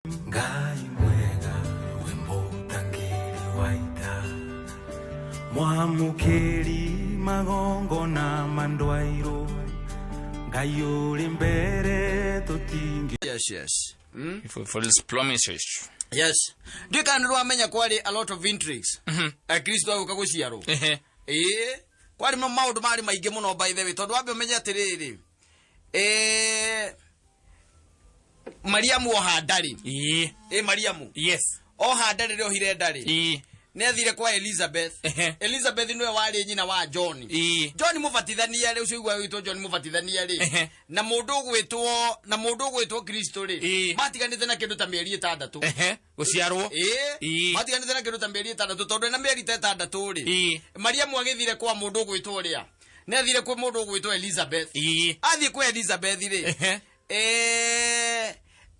Ngai mwega wemutangiri waita mwamukiri magongo na mandwairo Ngai uri mbere tutingi. Yes. For this promises. Yes. Do can amenya kwali a lot of intrigues. Kristo aguka guciaro. Kwali no maundu mari maingi muno by the way. Tondu wabe umenya atiriri. Mariamu ohandari. Mariamu. Yes. Ohandari ri ohire ndari. Ne athire kwa Elizabeth. Elizabeth niwe wari nyina wa John. John mubatithania ri ucio igwa witwo John mubatithania ri. Na mundu gwitwo Kristo ri. Matiganite na kindu ta mieri 6. Guciarwo. Matiganite na kindu ta mieri 6 tondu na mieri 6 ri. Mariamu agithire kwa mundu gwitwo ria. Ne athire kwa mundu gwitwo Elizabeth. Athie kwa Elizabeth ri.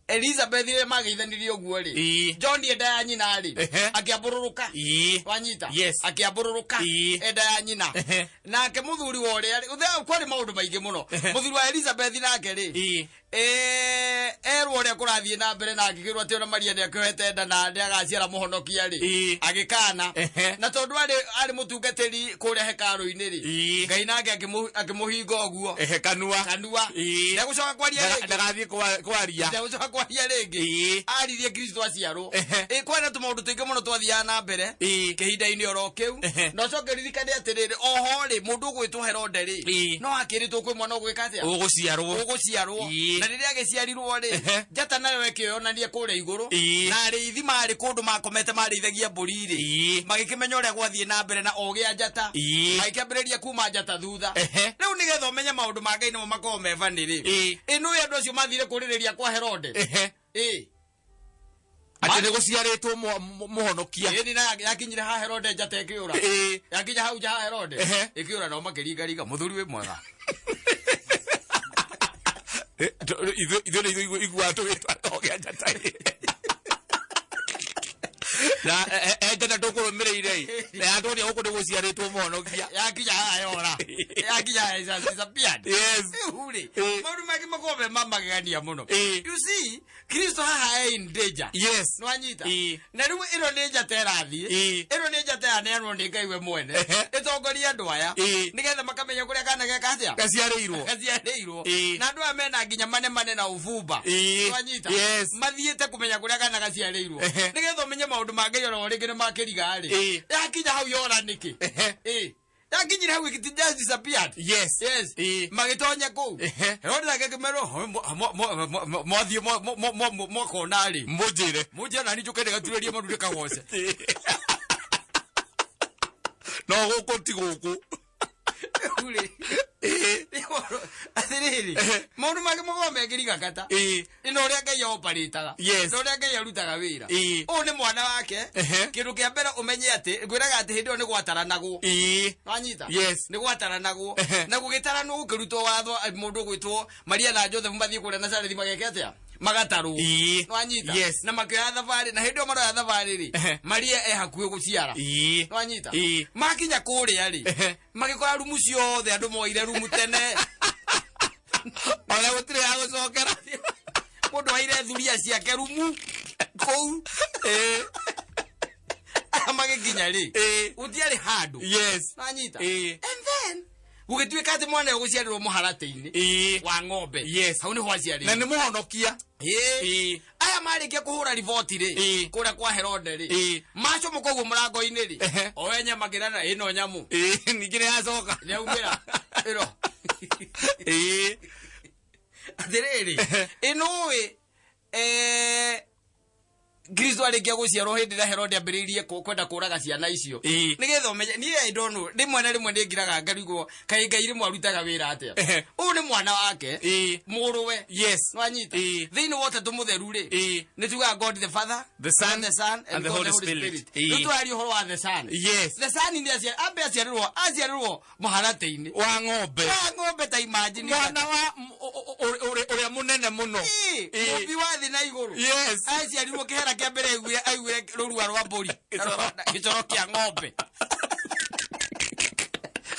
Elizabeth ile magithanirie oguo ri. John enda ya nyina ri. Akiabururuka. Wanyita. Akiabururuka. Enda ya nyina. Na akemuthuri wore ri. Uthe kwari maundu maingi muno. Muthuri wa Elizabeth nake ri. Erwo ore kurathie na mbere na agikirwo ati ona Maria ni akwete enda na ndi agaciara muhonokia ri. Agikana. Na tondu ari mutungatiri kuria hekaru-ini ri. Ngai nake akimuhinga oguo. Kanua. Ndagucoka kwaria ri. Ndagathie kwaria. Ndagucoka kwaria ringi. Aririe Kristo aciarwo. Kwena tumaundu tuingi muno twathiaga na mbere. Kihinda-ini oro kiu. No coke ririkane atiriri oho ri mundu gwitwo Herode ri. No akiritwo kwi mwana gwika atia. Uguciarwo. Na riria agiciarirwo ri. Njata nayo ekiyonanie kuria iguru. Na ariithi mari kundu makomete marithagia mburi ri. Magikimenya uria gwathie na mbere na ogia njata. Magikiambiriria kuma njata thutha. Riu nigetha umenye maundu ma Ngai nimo makorwo mevani ri. Inu andu acio mathire kuririria kwa Herode. Ati ne guciaritwo muhonokia. Ni na yakinyire ha Herode njata ekiura. Yakinya hau ja Herode. Ekiura no makiringa muthuri we mwega. Ithu igwatu witwa njata. Na ejana ndukurumireire na andu ni uku ndiguciaritwo muhonokia. Yakinya ha yora. Yakinya isa pian. Yes. Uri. Maundu magi makobe mamagania muno. You see, Kristo haha in danger. Yes. Nwanyita. Na riu iro ni njata erathie. Iro ni njata ya neanwo ni Ngai we mwene. Itongoria andu aya. Nigetha makamenya kuria kana geka atia. Gaciarirwo. Na andu amena nginya mane na uvumba. Nwanyita. Mathiete kumenya kuria kana gaciarirwo. Nigetha umenye maundu ma Ngai oro ringi ni makiriga ri. Yakinya hau yora niki. Yakinyire hau ikitija disappeared. Yes. Magitonya ku. Herode nake kimero mothie mo konari. Mujire na nichukende gaturerie marude kagose. No guku ti guku. Uri. Athiriri. Maundu mage magombe ngiriga kata. Ino ria Ngai oparitaga. No ria Ngai arutaga wira. U ni mwana wake. Kindu kia mbere umenye ati ngwiraga ati hindi ni gwataranagwo. Wanyita. Ni gwataranagwo. Na gugitarano ukirutwo watho mundu gwitwo Maria na Joseph mathie kuria Nazareth mageke atia. Magataru. Wanyita. Na makioya thabari na hindi maro ya thabari ri. Maria hakuhe guciara. Wanyita. Makinya kuria ri. Magikora rumu ciothe andu moire rumu tene. Ona gutire ya gucokera. Mundu aire thuria ciake rumu. Kou. Magikinya ri. Utiari handu. Wanyita. And then ugituika ati mwana uguciarirwo muharate-ini wa ng'ombe. Hau ni ho aciarirwo. Na ni muhonokia. Aya marikia kuhura riboti ri kuria kwa Herode ri. Macho mukoguo murango-ini ri. Owenye magirana ino nyamu. Ningine yacoka. Ni aumira. Iro. Atiriri. Ino Kristo arikia guciarwo hindi na Herode ambiririe kwenda kuraga ciana icio. Nigetha umenye ni I don't know. Rimwe na rimwe ndingiraga ngarigwo kai Ngai rimwe arutaga wira atia. U ni mwana wake. Muruwe. Nwanyita. Thiini wote tumutheru ri. Ni tuga God the Father, the Son and the Holy Spirit. Nitwari horo wa the Son. The Son ni aciarirwo muharate-ini wa ng'ombe. Ta imagine. Mwana wa uria munene muno. Mubi wa thi na iguru. Aciarirwo kihera kia mbere aigwire rurua rwa mburi. Gicoro kia ng'ombe.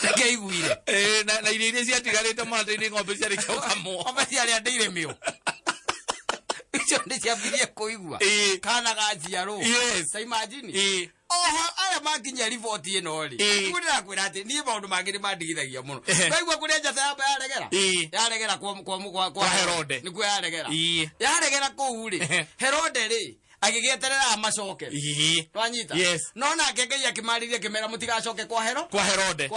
Ngeiguire. Na iria ciatigarite mwana-ini ng'ombe ciari kau kamwo. Ng'ombe ciari andeire mio. icio ndi ciambirie kuigua kana gaciaro sai imagine aya makinya report ino ri ngurira kwira ati ni maundu mangiri mandigithagia muno baigua kuria njata yamba yaregera kwa Herode ni kwa yaregera kuu ri Herode ri agigieterera amacoke twanyita no nake Ngai akimaririe kimera mutigacoke kwa Herode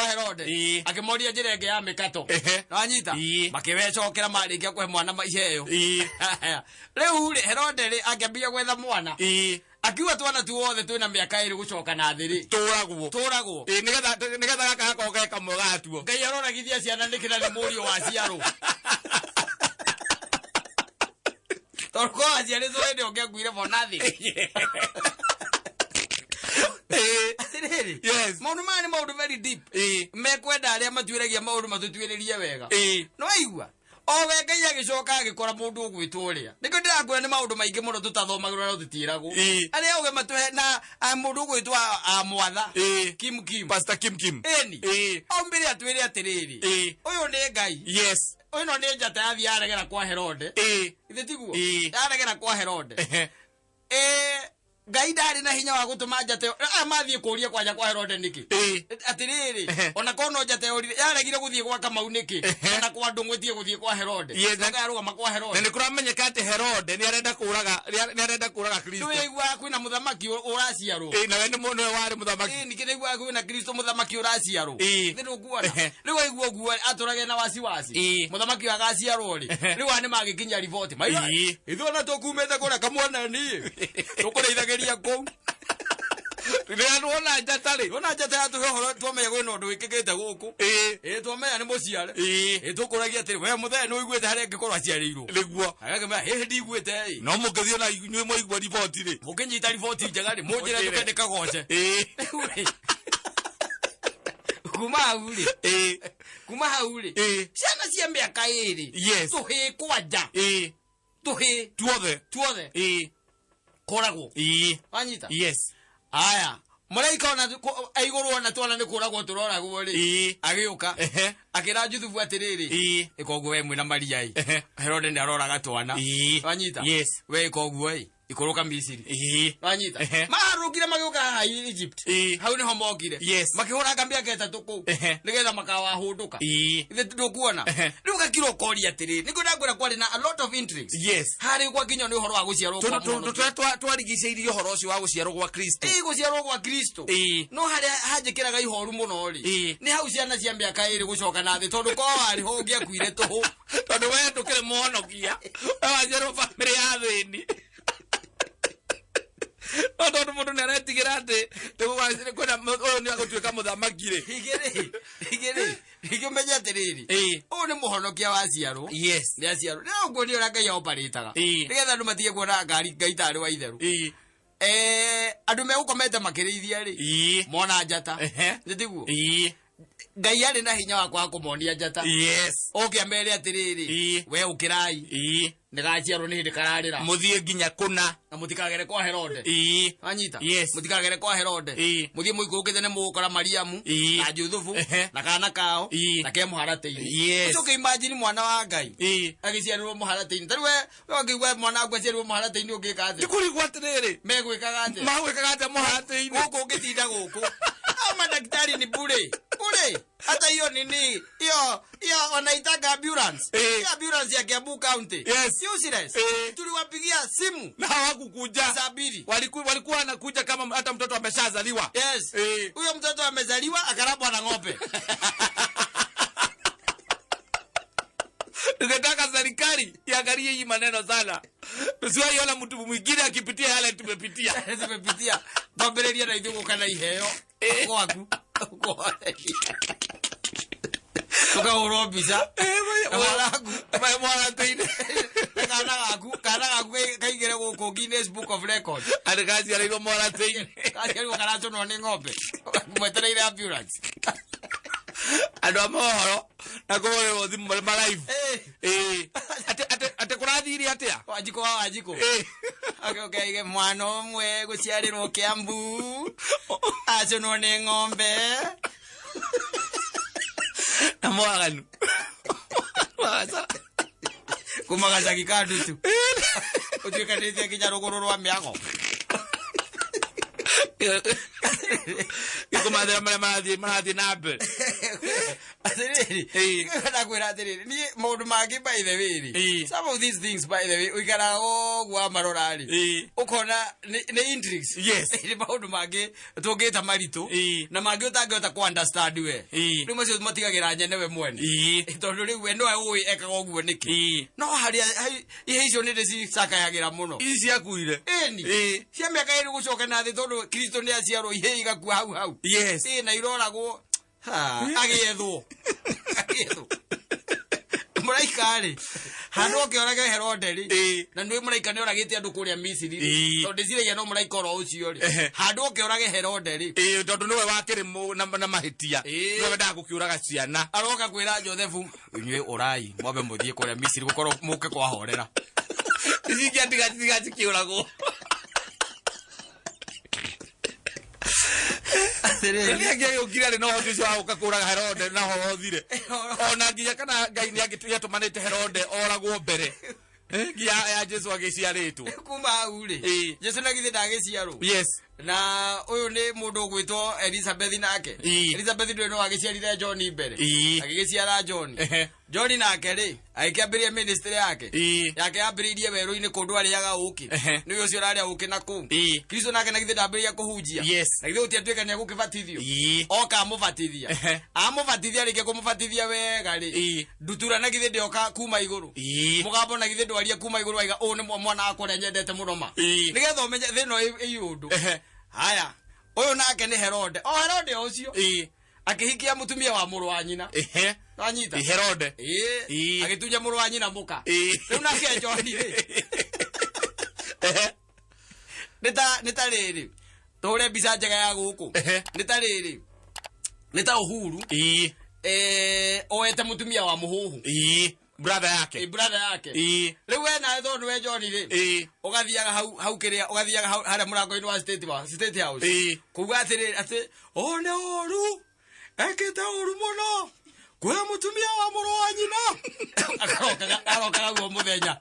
akimoria njira ingi ya mikato twanyita makibecokera marikia kwe mwana iheo riu ri Herode ri akiambia gwetha mwana akiwa twana tuothe twina miaka iri gucoka na thiri turagwo nigetha gaka gakoke kamwe gatuo Ngai aroragithia ciana nikira ni murio wa ciaro torko aciari zoende ongeguire for nothing yes maundu mani maundu very deep mekwenda aria matuiragia maundu matutwiririe wega no aigua owe Ngai agicoka agikora mundu ugwitwo uria niko ndirakwira ni maundu maingi muno tutathomagirwo no tutiragwo aria owe matuhe na mundu ugwitwa mwatha Kim Pastor Kim eni ombire atwire atiriri uyu ni Ngai yes uyu no ni njata yathi yaregera kwa Herode ithe tiguo yaregera kwa Herode Ngai ndari na hinya wa gutuma njate mathie kuria kwanja kwa Herode niki atiriri ona kono njate yaregire guthie kwa Kamau niki ona kwa ndungwetie guthie kwa Herode ngaruga kwa Herode ni kuramenyeka ati Herode ni arenda kuraga Kristo we igwa kwina muthamaki uraciarwo na we ni mundu wari muthamaki niki igwa kwina Kristo muthamaki uraciarwo thiru kuona riu igwa guo aturage na wasi muthamaki agaciarwo ri riu ani magikinya report maiga ithu na tukumete kura kamwana ni tukureithagiria kou ona njata ya tuhe horo twamenya gwina undu wikikite guku twamenya ni muciare tukuragia atiri we muthee ni uiguite haria ngikorwo aciarirwo niguo agakema ndigwite no mukithio na inywe muigua report ri mukinyita report njega ri munjira tukendeka goce kuma hauri ciana cia miaka iri tuhi kwanja tuhi tuothe koragwo wanyita yes aya muraika ona aiguru ona twana ni kuragwo turoragwo ri agiuka akira Juthubu atiriri ikoguo we mwina mariai Herode ni aroraga twana wanyita yes we ikoguo ikuruka Misiri wanyita maharukire magiuka ha Egypt hau ni homokire makihura ngambia geta tuku nigetha makawa hunduka ithe tukuona riu gakiro koria atiri niko ndagura kwari na a lot of intrigues hari kwa kinyo ni uhoro wa guciarwo kwa twarigiceirie uhoro ucio wa guciarwo gwa Kristo guciarwo gwa Kristo no hari hanjikiraga ihoru muno ri ni hau ciana cia miaka iri gucoka na thi tondu ko ari ho ngia kuire tuhu tondu we ndukire muhonokia waciarwo family ya thini tondu mundu naretigira ati tugwacire kwena uyu ni agutuika muthamaki ri igire menya atiriri uyu ni muhonokia wa ciarwo ni aciarwo ni uguo ni ura Ngai operataga nigetha andu matige kuona ngari Ngai tari wa itheru andu megukomete makirithia ri mona njata nditiguo Ngai ari na hinya wa kumuonia njata okiambere atiriri we ukirai negaciarwo ni hindi kararira muthie nginya kuna na mutikagere kwa Herode anyita mutikagere kwa Herode muthie muikurukite ne mugukora Mariamu na Juthubu na kana kao na ke muharateini uco ke imagine mwana wa Ngai agiciarwo muharateini tari we ngigwa mwana agwaciarwo muharateini ugika ati kurigwa atiriri megwikaga ati muharateini guku ugitinda guku madaktari ni bure hata hiyo nini hiyo wanaitaka ambulance ambulance ya Kiambu County useless tuliwapigia simu na hawakukuja sabiri walikuwa wanakuja kama hata mtoto ameshazaliwa huyo mtoto amezaliwa akarabwa na ng'ombe tungetaka serikali iangalie hii maneno sana tusiwaiona mtu mwingine akipitia yale tumepitia tombereria na ithugu kana iheo gwaku tukahurwo mbica kana gaku kaigire guku Guinness Book of Records arikaciarĩirwo morateini kaciarĩirwo karaconwo nĩ ng'ombe mwetereire ambulance andu a mohoro na kuhũrĩrwo thimũ maraivu ate kũrathire atia wanjiko okay mwana ũmwe gũciarĩrwo Kiambu aconwo nĩ ng'ombe na mwaganu kumagacagi kandutu utuikanite kinya ruguru rwa miago Ikumadera marathi nabe. Atiriri. Kana kwira atiriri. Ni maundu mangi by the way. Some of these things by the way uikara gwa marorari. Ukona ne intrigues. Yes. Ni maundu mangi tungita maritu na mangi utangihota ku understand we. Ni macio matigagira nyene we mwene. Tondu riu we no ui ekaga uguo niki. No hari ihe icio ni ndeci cakayagira muno. Ici akuire. Eni. Cia miaka iri gucoka na thi tondu Kristo ni aciarwo ihe igakua hau. Yes. Na iroragwo agethwo muraika ri handu okiorage Herode ri na ndui muraika ni oragite andu kuria Misiri tondu ndiciragia no muraika oro ucio ri handu okiorage Herode ri tondu niwe wakiri na mahitia niwe ndagukiuraga ciana aroka kwira Josefu inywe orai mwabe muthie kuria Misiri gukorwo muke kwahorera icingia ndiga cikiuragwo Nini angia yukira no hotu cio auka kuraga Herode na hothire ona nginya kana Ngai ni agituya tumanite Herode oragwo mbere ngia ya Jesu agiciaritwo kuma uri Jesu nagithi ndagiciarwo yes na uyu ni mundu gwitwo Elizabeth nake Elizabeth ndio no agiciarire John mbere agiciara John nake ri aikiambiria ministry yake yambiririe weru-ini kundu ariaga uki ni ucio raria uki na ku Kristo nake nagithi ndambiria kuhunjia na githe uti atuika ni agukibatithio oka amubatithia amubatithia rike kumubatithia wega ri ndutura nagithi ndioka kuma iguru mugambo nagithi ndwaria kuma iguru aiga u ni mwana akore nyendete munoma nigetha umenye thino iyundu haya uyu nake ni Herode Herode ucio akihikia mutumia wa muru wa nyina anyita Herode agitunya muru wa nyina muka riu nake John ri nita riri tore bica njega ya guku nita riri nita Uhuru oete mutumia wa muhuhu brother yake riu we na thondu we John ri ugathiaga hau kiria ugathiaga haria murango-ini wa state house kuga atiri ati one oru ekete oru muno kwa mutumia wa muru wa nyina arokaga guo muthenya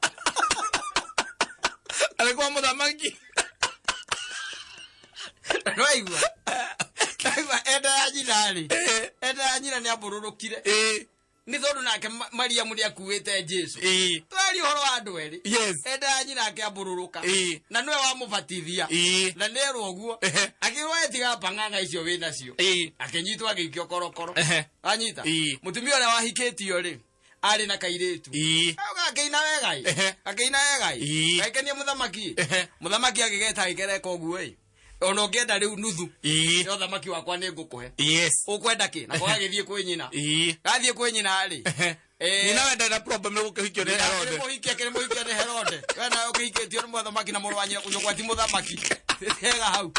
alikuwa muthamaki Raigua enda ya nyina ri enda ya nyina ni ambururukire ni tondu nake Mariamu ni akuite Jesu twari horo wa andu eri enda ya nyina ake ambururuka na niwe wamubatithia na nerwo uguo akirwa etiga panganga icio wina cio akinyitwo agikio korokoro anyita mutumia ora wahiketio ri ari na kairetu akaina wega gaikenia muthamaki agigeta ikereka uguo ono ngenda riu nuthu yo thamaki wakwa ni ngukuhe ukwenda ki na kwa githie kwi nyina gathie kwi nyina ri nyina wenda na problem ni gukihikio ni Herode muhikia ni Herode wena ukihiketio ni muthamaki na muru wa nyina kunyogwa ti muthamaki hega hau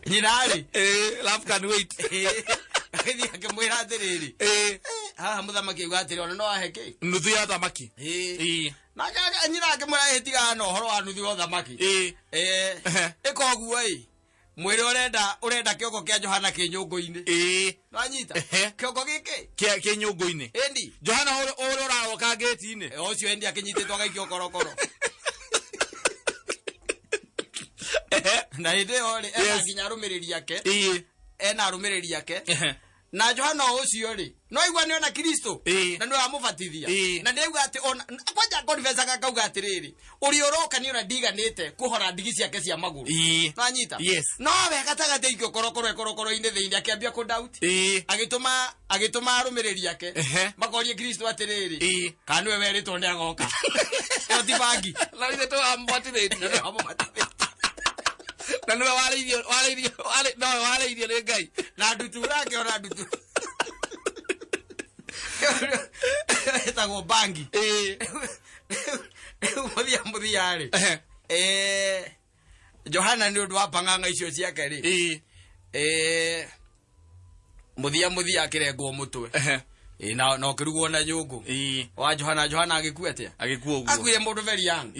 nyina ri love can wait githie akimwira atiriri haha muthamaki gwatiri ona no aheke nuthu ya thamaki na nyina akimwira hetiga no horo wa nuthu wa thamaki ikoguo mwiri urenda kioko kia Johana kinyungu-ini nwanyita kioko giki kinyungu-ini endi Johana uraroka gate-ini ucio endi akinyititwo agaikio korokoro na hinde ori nginya arumiriri yake ena arumiriri yake na Johana ucio ri no igwa ni ona Kristo na no amubatithia na ndeuga ati ona kwanja confess kauga atiriri uri oroka ni ona ndiganite kuhora ndigi ciake cia maguru twanyita no we gatagathe ikio korokoro-ini thiini akiambia ku doubt agituma arumiriri yake makorie Kristo atiriri kana we weritwo ndi agoka yo ti bangi na rithe to ambatithĩtie na niwe wareirio nĩ Ngai na ndutura akiona ndutu etagwo bangi muthia ri Johana ni undu wa panganga icio ciake ri muthia akirengwo mutwe na okirugwo na nyungu wa Johana agikua atia agikua uguo akuire mundu very young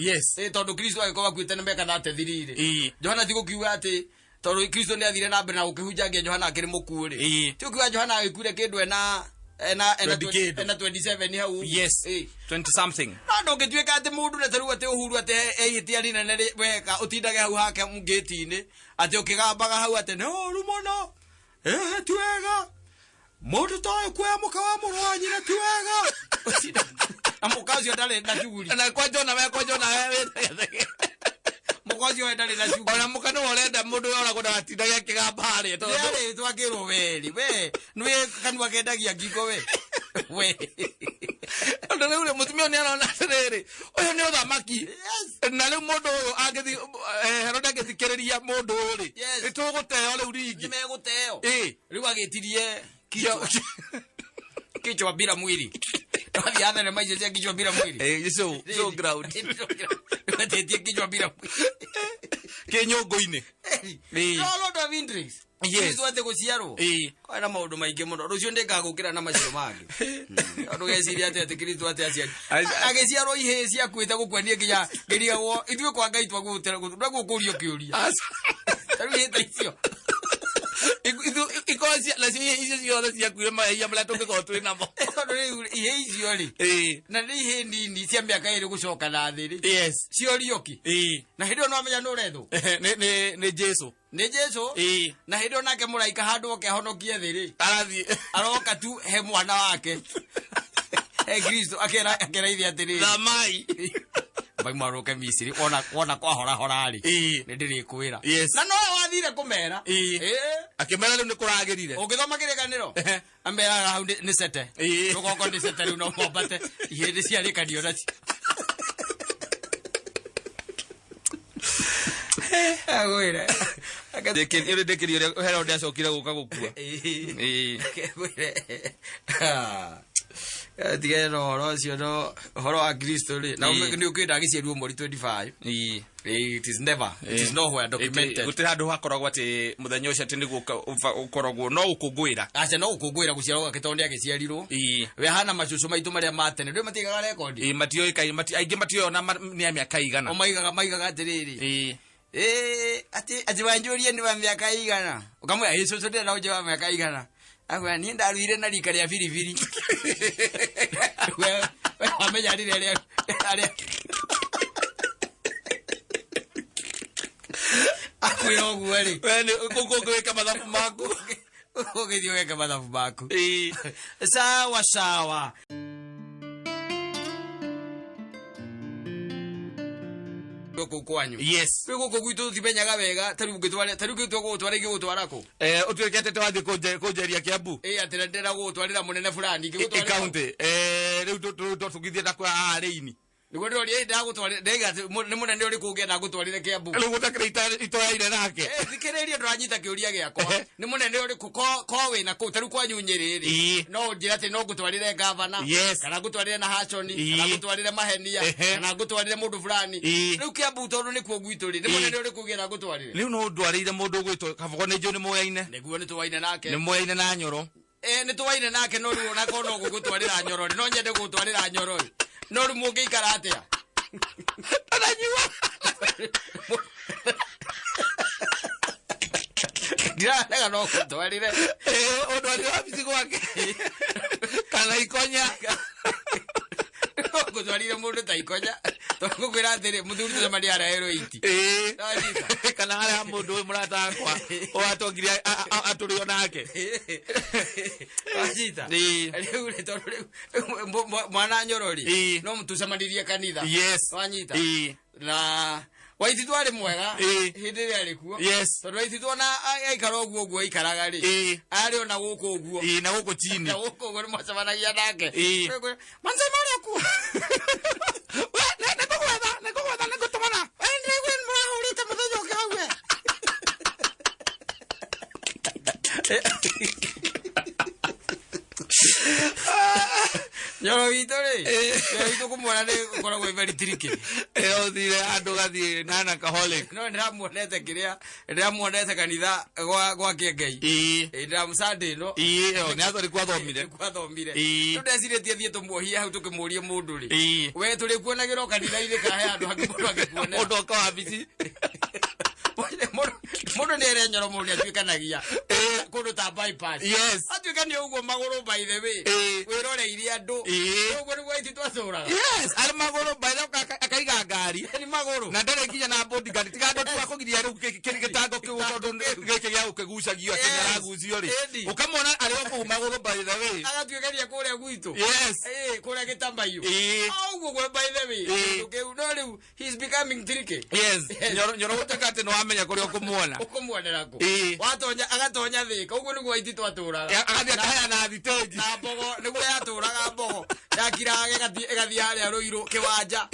tondu Kristo agikoba kuite nembeka 33 Johana tigukiuga ati tondu Kristo ni athire na mbere na gukihunjagia Johana akiri muku ri tigukiuga Johana agikuire kindu ena ena 27 hau yes 20 something no ngitweka ati mundu na taru ati uhuru ati ehiti ari nene weka utindage hau hake ngeti-ini ati ukigambaga hau ati no rumono twega mundu toy kwa mukawa murwanyi na twega amukazi ndale na shughuli na kwa jona wewe mukazi ndale na shughuli ona mukano orenda mundu ora kuda atindaga kigambare to yale twakirwo weli we nwe kanwa kendagia ngiko we ndo ule mutumio ni arona rere oyo ni uthamaki na le mundu agethi Herode agethikereria mundu ri ituguteo riu ringi meguteo riu agitirie kichwa bila mwili Wali ana na maisha ya kichwa bila mwili so ground watetie kichwa bila mwili kenyongo-ini no lot of interest yes wate kuciaro kwa na maundu maingi muno rucio ndikagukira na macio mangi andu geciria ati Kristo ati aciari ageciaro ihe cia kwita gukwenia kinya ngiriagwo ithuĩ kwa Ngai twagutera gukurio kiuria taru hita icio ikosia la icio ciothe ciakuire mahia marĩa tũngĩkorwo twĩ namo ihe icio rĩ na nĩ ihe nini cia mĩaka ĩrĩ gũcoka na thĩ rĩ yes ciorio ki na hĩndĩ ĩyo no amenya nĩ ũrethwo nĩ Jesu nĩ Jesu na hĩndĩ ĩyo nake mũraika handũ oke ahonokie thĩ rĩ arathiĩ aroka tu he mwana wake he Kristo akera ithe atĩrĩ thamai maroke Misiri ona kwa hora ri ni ndirikwira na no wathire kumera akimera riu ni kuragirire ungithoma kirikaniro amera hau ni sete rugoko ni sete riu no mombate ihindi ciarikanio naci agwire ndekirio Herode acokire guka gukua tige no horo cio no horo wa Kristo ri na ni ukenda giciarwo mweri 25 it is never it is nowhere documented gutira andu hakoragwo ati muthenya ucio ati niguo ukoragwo no ukungwira acha no ukungwira guciarwo gakitondi agiciarirwo we hana macucu maitu maria matene ndio matigaga record matio aingi matio na ni miaka igana o maigaga atiriri ati wanjurie ni wa miaka igana ukamwe Yesu sote na uje wa miaka igana agwa ni ndaruire na rika ria biribiri we amenya rire aria akwiro gweri we ukungweka mathabu maku ukithio mathabu maku sawa kwanyu yes guko gwitu timenyaga wega tari gutwara igutwarako utwekete twathi kujeria Kiambu atira ndera gutwarira munene fulani igutwarira county riu tugithie na kwa areini niguo ndio ndagutwarira ndega ni munene uri kugenda gutwarire Kiambu riu gutakira itoyaire nake thikireria nduranyita kiuria giakwa ni munene uri ko wina ku taru kwanyu nyiriri no njira ati no gutwarire governor kana gutwarire na Hachoni kana gutwarire Mahenia kana gutwarire mundu fulani riu Kiambu tondu ni kuo gwitu ri ni munene uri kugenda gutwarire riu no ndwarire mundu gwitwo Kabogo ni John Muyaine niguo ni tuwaine nake ni Muyaine na Nyoro ni tuwaine nake no riu na kono gugutwarira Nyoro no nyende gutwarira Nyoro no ru mungi ikara atia ananyua ngira no gutwarire ndwarire wabici gwake kana Ikonya gutwarire mundu ta Ikonya tukwira atiri muthuri tu mari arahero iti kana ara mundu we muratakwa o atongire aturio nake ajita riu ri tondu mwana Nyorori no mutucamanirie kanitha wanyita na waiti twari mwega hindi ria rikuo tondu waiti twona aikara uguo aikaraga ri ari ona guku uguo na guku chini na guku uguo mwacamanagia nake manze mari ku nekugwetha nigutumana ndigwe murahurite muthenya ukagwe Nyoro witũ rĩ witũ kumwona nĩ koragwo very tricky othire andu gathie na alcoholic no ndiramuonete kiria ndiramuonete kanitha gwa Ngai ndiramusande no ni athori kwathomire no ndecirĩtie thiĩ tũmuohie hau tũkĩmũrie mũndũ rĩ we tũrĩ kuonagĩrwo kanitha-inĩ kahe andũ angĩ mũndũ angĩkuonera mũndũ oka wabici mũndũ ndere nyoro mundi atwikanagia kundu ta bypass Yes. atwikania uguo maguru by the way wirore iria andu uguo niguo iti twacuraga Yes, ari maguru by the akaiga ngari ni maguru na ndere nginya na bodyguard tigande tu akugiria riu kitango kiu tondu gike gia ukigucagio akinaragucio ri ukamona ari oku maguru by the way agatwikania kuria gwitu Yes. kuria gitambayo uguo gwe by the way ukeu no riu he's becoming tricky Yes, nyoro gutakate no amenya kuria ukumuona ukumuonera ku watonya agatonya thika uguo niguo iti twaturaga agathia kaya na thiteji na mbogo niguo yaturaga mbogo yakiraga igathia haria ruiru kiwanja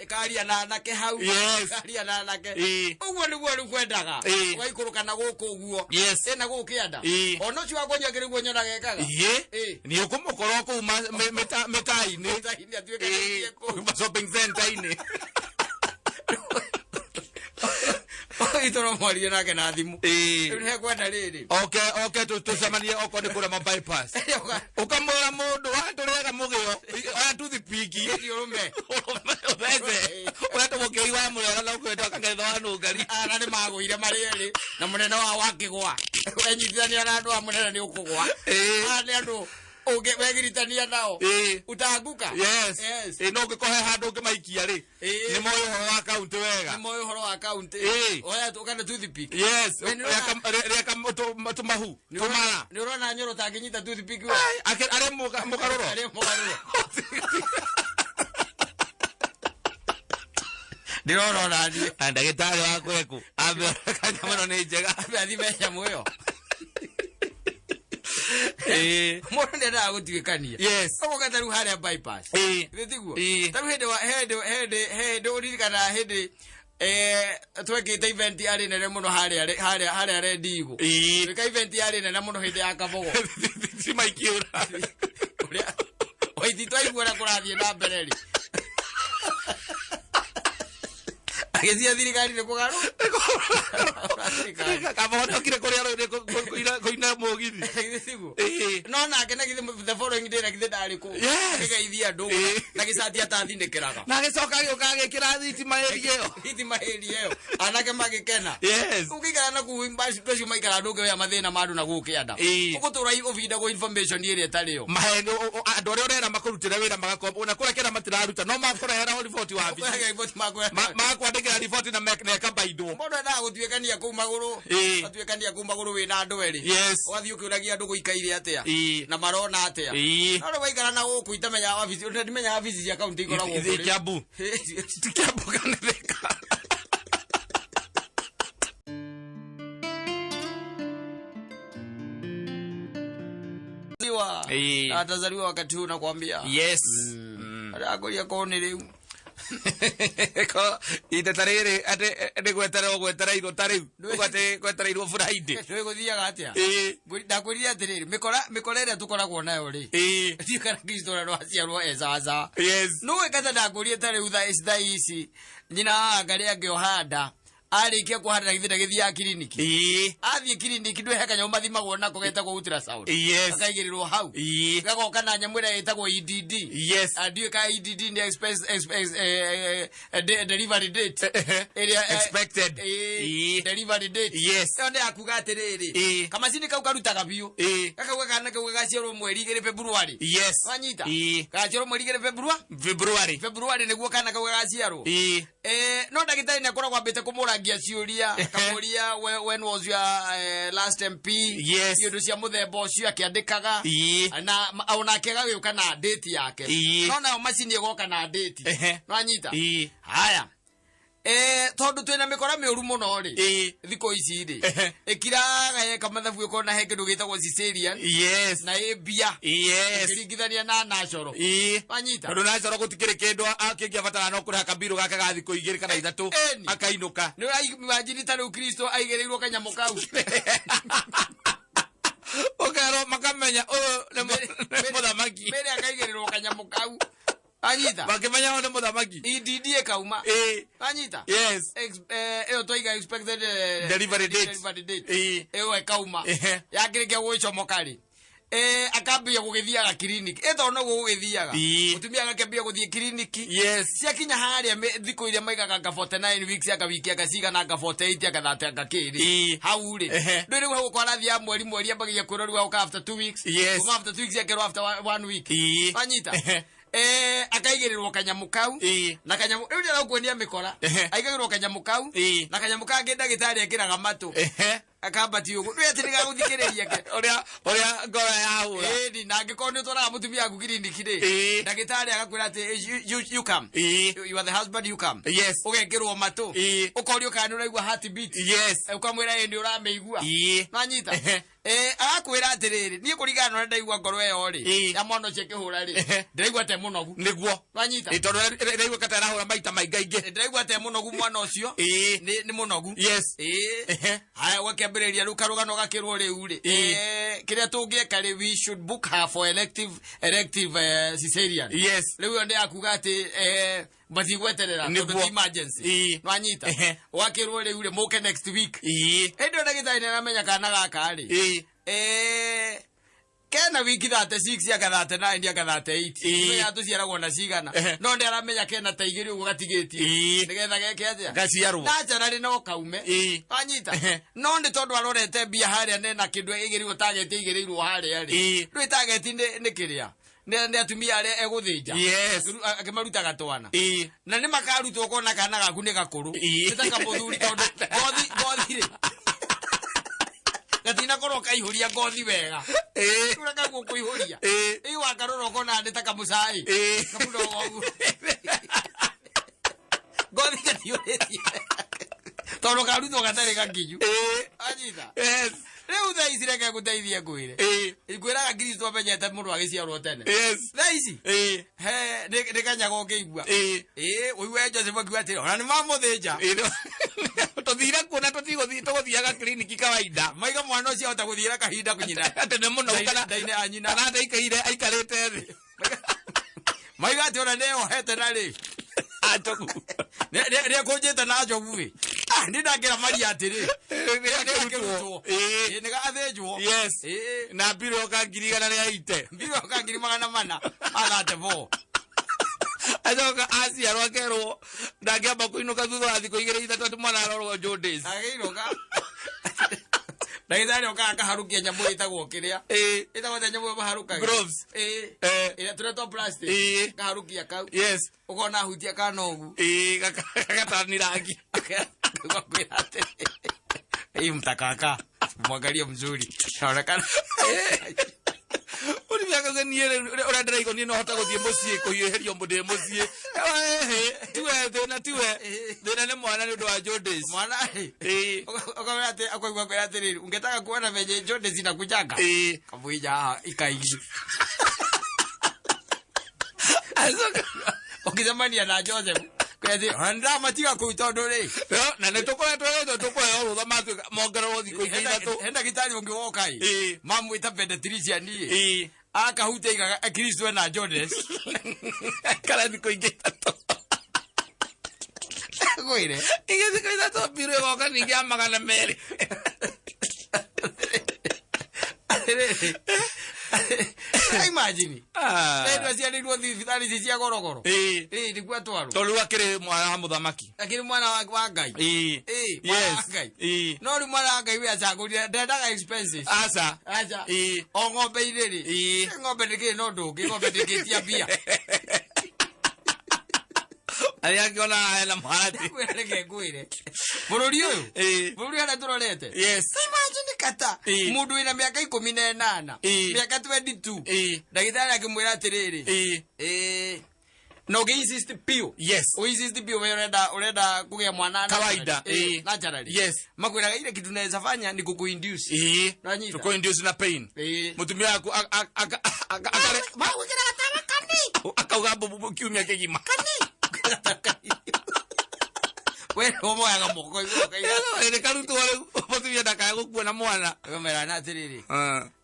ikaria na anake hau ikaria na anake uguo niguo riu kwendaga ugaikuruka na guku uguo ena gukianda ono cio wakonya kiriguo nyona gekaga ni ukumukoro ku metai-ini shopping center-ini itoro mwarie nake na thimu ne kwenda riri okay tucemanie oko ni kura ma bypass ukamwira mundu waturega mugio atuthi piki urume urata mukei wa mwera na ukwenda kangetho wa nungari ana ni magwire marieri na munene wa wakigwa enyitithania na andu a munene ni ukugwa ani andu uge wegiritania nao utaanguka yes no ngikohe handu ngimaikia ri ni moyo horo wa account wega ni moyo horo wa account oya tukana toothpick yes reka tumahu tumara ni urona nyoro tanginyita toothpick are mugaruro ndirona nani ndagitari wa kweku abe kanyamuno ni njega abe athimenya muyo mundu ndenda gutwikania ugo gataru haria bypass thiguo taru hede uririkana hede twekite event yari nene muno haria rendigo tweka event yari nene muno hede ya kabogo simaikiura oiti twaiguana kurathie na mbere ri agithia thirikari ni kugaru kamona kire kuria koina mugithi no nake na the following day nakithe ndari ku kigeithia andu na gicati atathindikiraga na gicoka giuka gikira thitima ĩyo anake magikena ukikara na kuimba tucio maikara andu ngeya mathina ma andu na gukianda ugutura uvinda go information ĩrĩa ĩtarĩyo mahendo andu aria urera makurutira wira magakomba una kurekera matiraruta no makurehera report wa report makwandikira report na meka baindo mundu endaga gutwikania kuu maguru atwikania kuu maguru wina andu eri wathi ukiuragia andu guikaire atia na marona atia no waikara na guku itamenya office ndimenya office cia county ikoragwo kuri Kiambu Kiambu kana theka atazaliwa wakati huu nakwambia agoria kone riu ko ite tarire ate gwetera iro tariu gwetera iro Friday twiguthiaga atia ndakwirire atiriri mikora ĩrĩa tukoragwo nayo ri tikara Kristo no aciarwo ezaza no wekata ndakwirire tariu thaa ici nyina ngari angĩohanda arikia kuhanda githira githia kiriniki athie kiriniki ndwe hekanya umathimagwo nako getagwo ultrasound akaigirirwo hau gagoka na nyamwira etagwo EDD ndiwe ka EDD ni delivery date expected delivery date yonde akuga atiriri kamacini kau karutaga biu gakauga kana kau gaciarwo mweri 2 February wanyita gaciarwo mweri 2 February niguo kana kau gaciarwo no ndagitari ne akoragwo ambite kumuragia ciuria akamuria when was your last MP ciondo cia muthemba ucio akiandikaga na ona akega gĩuka na date yake no na macini igoka na date no anyita haya tondu twina mikora miuru muno ri thiko ici ri ikiraga ye kamathabu uko na heke ndugitagwo cesarean na bia kiringithania na natural anyita tondu natural gutikiri kindu akingia batara no kuri akabiru gake ga thiko 2 kana 3 akainuka ni imagine tano Kristo aigereirwo kanyamu kau okero makamenya muthamaki mere akaigereirwo kanyamu kau anyita bakimenya one muthamaki EDD ekauma anyita eo toiga expected delivery date eo ekauma yakirikia gwicomoka ri akambia gugithiaga clinic eto no gugithiaga mutumia akambia guthie clinic cia kinya haria thiko iria maigaga nga 49 weeks akawikia gaciga na nga 48 akathate agakiri hau ri nduri gwa gukora thia mweri ambagia kwirorwa uka after 2 weeks uka after 2 weeks akero after 1 week anyita akaigirirwo kanyamu kau na kanyamu riu ndira kuonia mikora aigirirwo kanyamu kau na kanyamu kangi ndagitari akiraga matu akambati ugu ndu yatiriga guthikiriria ke oria ngoro yahu ni nangikoni tora mutumia aku clinic ri ndagitari agakwira ati you come you are the husband you come ugekirwo matu ukorio kana uraigua heartbeat ukamwira ndi urameigua nanyita akwira atiriri nie kurigana na ndaigua ngoro eyo ri ya mwana ceke hura ri ndaigua te munogu niguo nanyita itondo ndaigua katara hura maita maingainge ndaigua te munogu mwana ucio ni munogu haya wakiambiriria rukarugano gakirwo riu ri kiria tungieka ri we should book her for elective cesarean riu ndi akuga ati batigweterera tondu emergency nwanyita wakirwo riu ri muke next week endo ndagitari naramenya kana gaka ri kena wiki 36 akathate 9 akathate 8 ya tuciaragwo na cigana no ndi aramenya kena ta igiri ugo gatigitie nigetha geke atia gaciarwo naja nari no kaume anyita no ndi tondu arorete bia haria nena kindu igiri utagete igiri irwo haria ri rwi tageti ni kiria ndi atumia are eguthinja akimaruta gatwana na ni makarutwo kona kana gaku ni gakuru nditaka muthuri tondu gothi ri gatina korwo kaihuria ngothi wega uraka gukuihuria wakarora kona nditaka musai kamuno wogu ngothi gatiureti tondu karutwo gatari gakinyu anyita riu tha ici reke guteithie ngwire ngwiraga Kristo amenyete mundu agiciarwo tene tha ici ni kanyaga ngiigua uiwe Joseph akiuga atiri ona ni mamuthinja tuthire kuona tuguthiaga clinic kawaida maiga mwana ucio ahota guthira kahinda kunyina atene muno kana ndaine anyina kana ndaikaire aikarite thi maiga ati ona neo hete na ri atoku ne kujeta na jogu wi ndi ndagira mari atiri ni gathenjwo na biro ka ngirigana ri aite biro ka ngirimagana mana agate bo azoka asia rokero ndagiamba kuinuka thutha thiko igire ithatu mwana arorwo Jordays agiiroka ndagithari akaharukia nyambo itagwo kiria itagwo nyambo baharuka gloves ira tureto plastic kaharukia kau ukona hutia kana ugu gagatani rangi akakwira ate mtakaka mwangalia mzuri naonekana uri byagaze niere ora ndiraiko ni no hota guthie mucie kuyeherio mundu mucie tiwe thina ni mwana ni undu wa Jordays mwana ukamwira ati akwaigua kwira atiriri ungetaka kuona venye Jordays inakujaga kabuija ikaigi azoka ukizamania na Joseph kwezi handa matiga kuitondo ri na netukoretwo tukoe rutha matu mongererwo thiko igithatu henda gitari ungiwoka mamu ita Patricia ni akahuta iga Kristo na Jordays kala thiko igithatu goire igithiko igithatu biro woka ningi amagana meri imagine ndio cia ndio thibitari cia gorogoro ni kwa twaro tondu akiri mwana wa muthamaki akiri mwana wa Ngai yes no ri mwana wa Ngai we acagurire ndendaga expenses acha o ng'ombe iriri ng'ombe ndiki no ndungi ng'ombe ndikitia bia aria ngona ena mwana kwirege kwire bururi uyu bururi ara turorete imagine kata mundu ina miaka 18 miaka 22 ndagithari akimwira atiriri no ge insist pio o insist pio urenda kugia mwana kawaida na jarari makwiraga ile kitu naweza fanya ni kukuinduce nanyita kukuinduce na pain mutumia wako akare mawikira gatawa kani akauga bubu kiumia kigima kani we homo ya gamoko ile karuto wale potu ya daka kuona mwana kamera na tiriri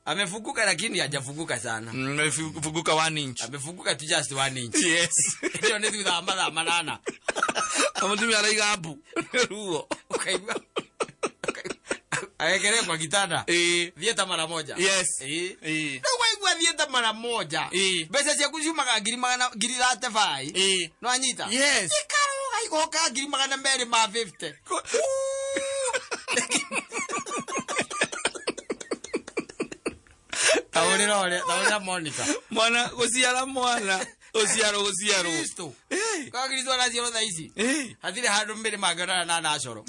amefukuka lakini hajafukuka sana amefukuka 1 inch amefukuka tu just 1 inch ndio ndio thamba manana amutumia ala igabu ruo ukaigwa ayekere kwa kitanda vieta mara moja mara moja mbeca ciaku ciumaga ngiri 35 no anyita yes ikaruga igoka ngiri 250 taurira Monica mwana guciara mwana uciaro Kristo Kristo araciaro thaici hathire handu mbere mangirana na acoro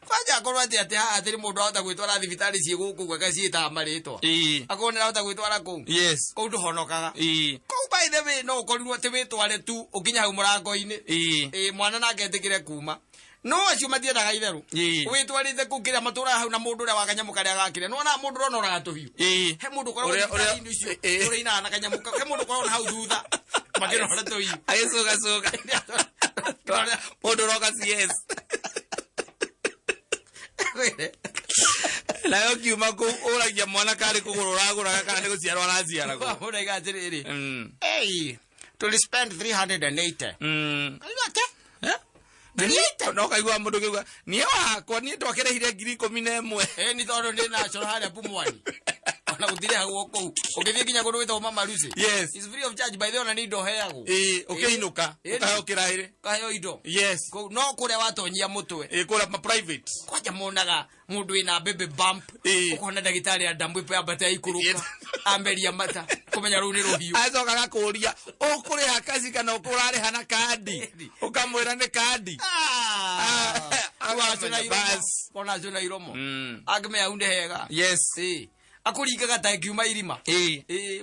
kwanja akorwo ati hatiri mundu ahota gwitwara thibitari cie guku gweka ciitaga maritwa akorwo nä rahota gwitwara kuu kuu ndũhonokaga kuu by the way no ũkorirwo atä wĩtware tu ũkinya hau mũrango-inĩ mwana nake etĩkĩre kuma no acio matiendaga itherũ wĩtwarĩte kuu kĩrĩa matũraga hau na mũndũ ũrĩa wa kanyamũ karĩa gakĩrĩa nĩwona mũndũ ũrona ũraga tũhiũ he mũndũ ũkoragwo indo icio tũrĩinaga na kanyamũ he mũndũ ũkoragwo na hau thutha makĩrora tũhiũ agĩcũgacũga mũndũ ũroka CS nayo kiuma kuu ũragia mwana karĩ kũgũrũ ũragũraga kana nĩ gũciarwo araciaragwo ũraiga atĩrĩrĩ to spend 380 no kaigua mundu kiuga nie wakwa nie twakereire 11,000 ni tondu ndi national haria Pumwani ona gutire hagu kou ugithie kinya kundu witwa mama Lucy yes is free of charge by the way ni ndo heago ukiinuka ukayo kiraire kayo indo yes no kuria watonyia mutwe kuria ma private kwaja monaga mundu ina baby bump ukona ndagitari ya ndambu ipo abata ikuruka amberia mata kumenya ru ni ruhiu azokaga kuria ukuriha kazi kana ukurariha na kadi ukamwira ni kadi kona zuna iromo agme aunde hega yes akuringaga ta kiuma irima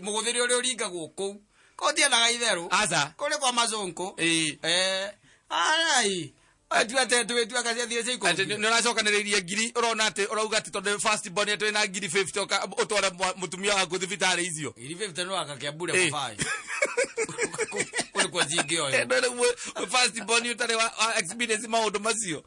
muguthiri uri uringagwo kou ko tianaga itheru kuri kwa mazonko ai atuate tu akathia cia iko ni uracokaniririe ngiri urona ati urauga ati tondu first born yetu ina ngiri 50 utware mutumia waku thibitari icio ngiri 50 no akakiambure mafai kuri kwa zingi oyo first born utare wa experience maundu macio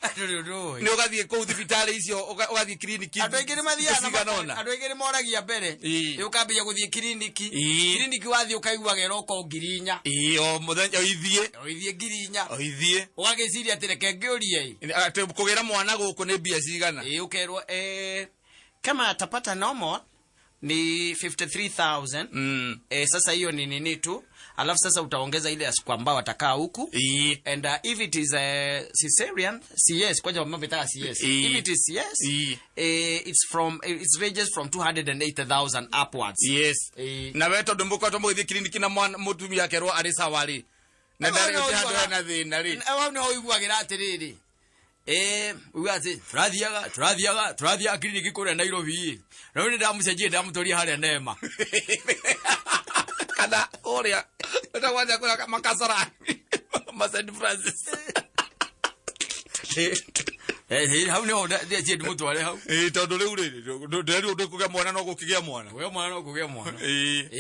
ni ugathie ku thibitari icio ugathie kliniki andu aingĩ mathiaga andu aingĩ moragia mbere ukambia guthie kliniki wathie ukaiguaga iroko ngiri 4 o muthenya oithie ngiri 4 oithie ugagiciria ati reke ngĩurie ati kugira mwana guku ni mbia cigana ukerwo kama atapata normal ni 53,000 sasa hiyo ni nini tu alafu sasa utaongeza ile siku ambao watakaa huku and if it is cesarean CS kwaje mambo betaka CS if it is CS it's ranges from 280,000 upwards yes na wewe tondu mbuko to muthie kliniki na mwana mutumia akerwo ari sawari na ndari hado na thina ri awu no iguagira atiriri ugati turathiaga kliniki kuria Nairobi no ni ndamucenjie ndamutoria haria Neema kada oria utawaja kula makasara St. Francis hau no ndiye ndimutware hau tondu riu nderi undu kugia mwana no gukigia mwana we mwana no kugia mwana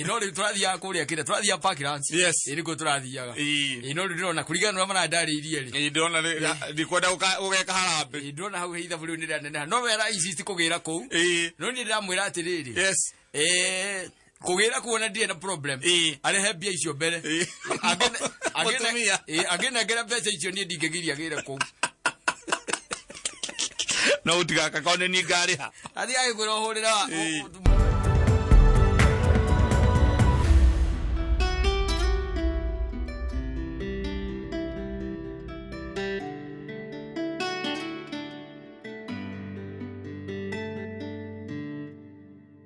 no ri turathia kuria kire turathia Parklands iri ko turathiaga no ri ndona kurigana mana ndariirie ri ndona ri kwenda ugeka harambe ndona hau hitha bulu ndi nene no wera insist kugira kou no ndi ndamwira atiriri yes kugira kuona ndiye na problem arehe mbia icio mbere agena mbeca icio nie ndingegiria gira kou no utigaka kone ni ngariha athi agĩkwĩra ũhũrĩra